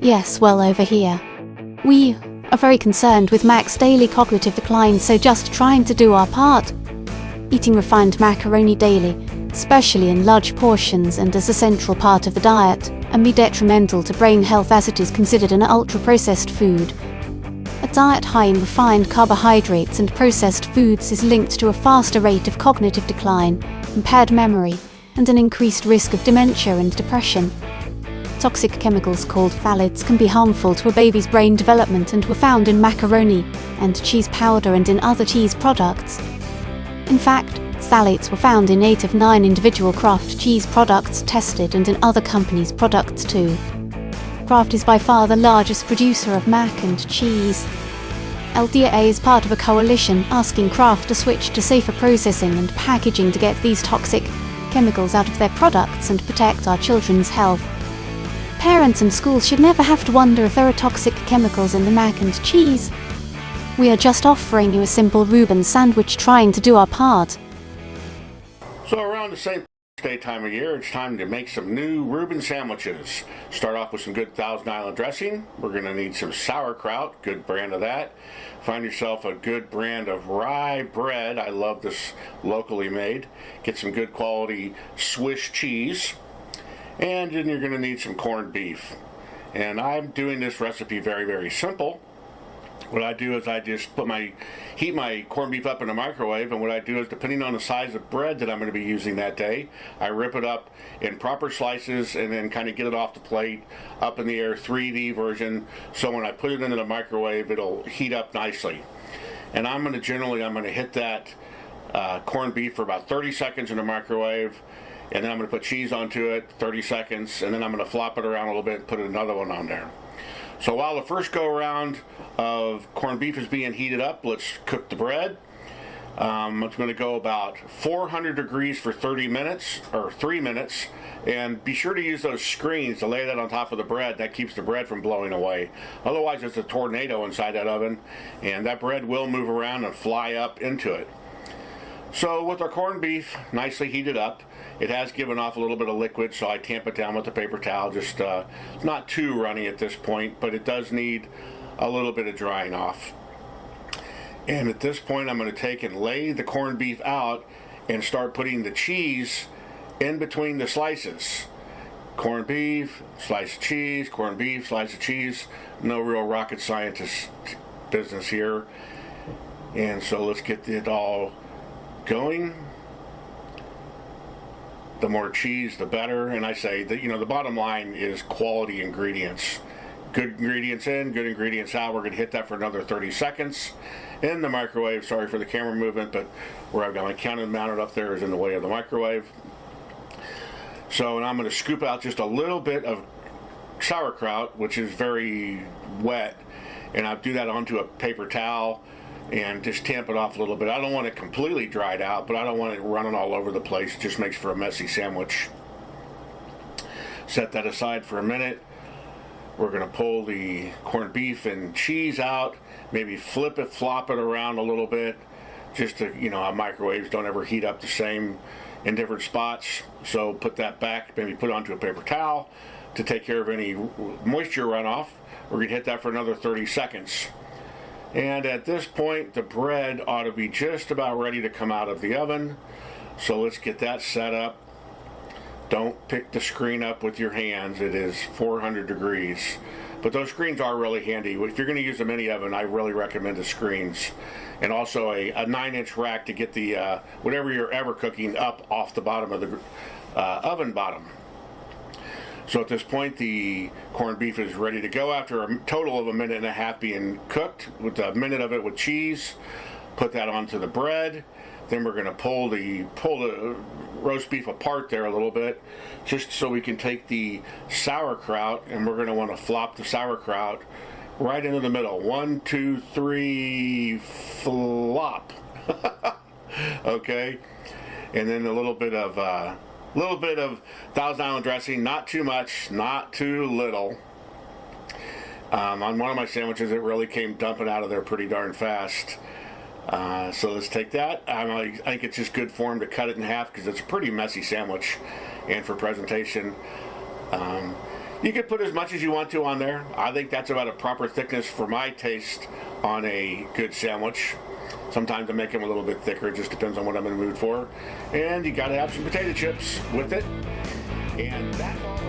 Yes, well, over here. We are very concerned with Mac's daily cognitive decline, so just trying to do our part. Eating refined macaroni daily, especially in large portions and as a central part of the diet, and be detrimental to brain health as it is considered an ultra-processed food. A diet high in refined carbohydrates and processed foods is linked to a faster rate of cognitive decline, impaired memory, and an increased risk of dementia and depression. Toxic chemicals called phthalates can be harmful to a baby's brain development and were found in macaroni and cheese powder and in other cheese products. In fact, phthalates were found in 8 of 9 individual Kraft cheese products tested and in other companies' products too. Kraft is by far the largest producer of mac and cheese. LDA is part of a coalition asking Kraft to switch to safer processing and packaging to get these toxic chemicals out of their products and protect our children's health. Parents and schools should never have to wonder if there are toxic chemicals in the mac and cheese. We are just offering you a simple Reuben sandwich, trying to do our part. So around the St. Day time of year, it's time to make some new Reuben sandwiches. Start off with some good Thousand Island dressing. We're going to need some sauerkraut, good brand of that. Find yourself a good brand of rye bread. I love this locally made. Get some good quality Swiss cheese. And then you're going to need some corned beef. And I'm doing this recipe very, very simple. What I do is I just heat my corned beef up in the microwave, and what I do is, depending on the size of bread that I'm going to be using that day, I rip it up in proper slices and then kind of get it off the plate, up in the air, 3D version, so when I put it into the microwave, it'll heat up nicely. And I'm going to hit that corned beef for about 30 seconds in the microwave, and then I'm going to put cheese onto it, 30 seconds, and then I'm going to flop it around a little bit and put another one on there. So while the first go around of corned beef is being heated up, let's cook the bread. It's going to go about 400 degrees for 30 minutes, or 3 minutes, and be sure to use those screens to lay that on top of the bread. That keeps the bread from blowing away. Otherwise, it's a tornado inside that oven, and that bread will move around and fly up into it. So with our corned beef nicely heated up, it has given off a little bit of liquid, so I tamp it down with a paper towel. Just it's not too runny at this point, but it does need a little bit of drying off. And at this point, I'm going to take and lay the corned beef out and start putting the cheese in between the slices. Corned beef, slice of cheese, corned beef, slice of cheese. No real rocket scientist business here. And so let's get it all going. The more cheese, the better. And I say that, the bottom line is quality ingredients. Good ingredients in, good ingredients out. We're going to hit that for another 30 seconds in the microwave. Sorry for the camera movement, but where I've got my counter mounted up there is in the way of the microwave. So, and I'm going to scoop out just a little bit of sauerkraut, which is very wet, and I'll do that onto a paper towel and just tamp it off a little bit. I don't want it completely dried out, but I don't want it running all over the place. It just makes for a messy sandwich. Set that aside for a minute. We're going to pull the corned beef and cheese out, maybe flop it around a little bit, just to, our microwaves don't ever heat up the same in different spots. So put that back, maybe put it onto a paper towel to take care of any moisture runoff. We're going to hit that for another 30 seconds. And at this point, the bread ought to be just about ready to come out of the oven. So let's get that set up. Don't pick the screen up with your hands. It is 400 degrees. But those screens are really handy. If you're going to use a mini oven, I really recommend the screens. And also a 9-inch rack to get the whatever you're ever cooking up off the bottom of the oven bottom. So at this point, the corned beef is ready to go after a total of 1.5 minutes being cooked, with a minute of it with cheese. Put that onto the bread. Then we're going to pull the roast beef apart there a little bit, just so we can take the sauerkraut, and we're going to want to flop the sauerkraut right into the middle. 1, 2, 3, flop. Okay, and then a little bit of Thousand Island dressing, not too much, not too little. On one of my sandwiches, it really came dumping out of there pretty darn fast. So let's take that. I think it's just good form to cut it in half because it's a pretty messy sandwich, and for presentation. You can put as much as you want to on there. I think that's about a proper thickness for my taste on a good sandwich. Sometimes I make them a little bit thicker. It just depends on what I'm in the mood for. And you got to have some potato chips with it. And that's all.